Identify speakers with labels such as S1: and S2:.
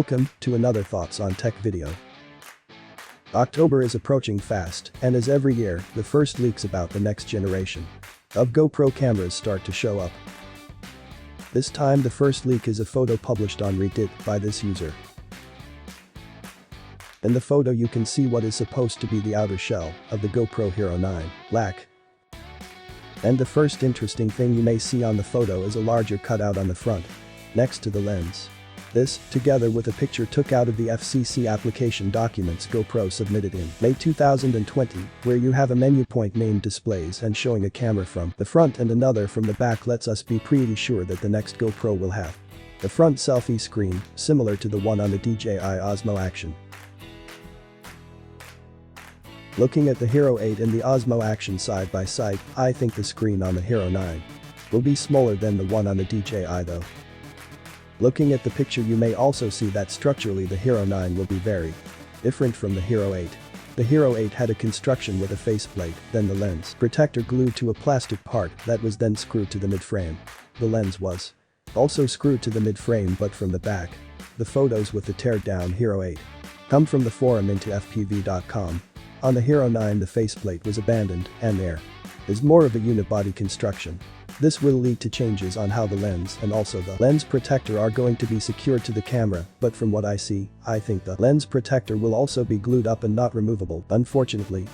S1: Welcome to another Thoughts on Tech video. October is approaching fast, and as every year, the first leaks about the next generation of GoPro cameras start to show up. This time the first leak is a photo published on Reddit by this user. In the photo you can see what is supposed to be the outer shell of the GoPro Hero 9 black. And the first interesting thing you may see on the photo is a larger cutout on the front, next to the lens. This, together with a picture took out of the FCC application documents GoPro submitted in May 2020, where you have a menu point named displays and showing a camera from the front and another from the back, lets us be pretty sure that the next GoPro will have the front selfie screen, similar to the one on the DJI Osmo Action. Looking at the Hero 8 and the Osmo Action side by side, I think the screen on the Hero 9 will be smaller than the one on the DJI though. Looking at the picture you may also see that structurally the Hero 9 will be very different from the Hero 8. The Hero 8 had a construction with a faceplate, then the lens protector glued to a plastic part that was then screwed to the mid-frame. The lens was also screwed to the mid-frame but from the back. The photos with the teared down Hero 8 come from the forum into fpv.com. On the Hero 9 the faceplate was abandoned and there is more of a unibody construction. This will lead to changes on how the lens and also the lens protector are going to be secured to the camera, but from what I see, I think the lens protector will also be glued up and not removable. Unfortunately,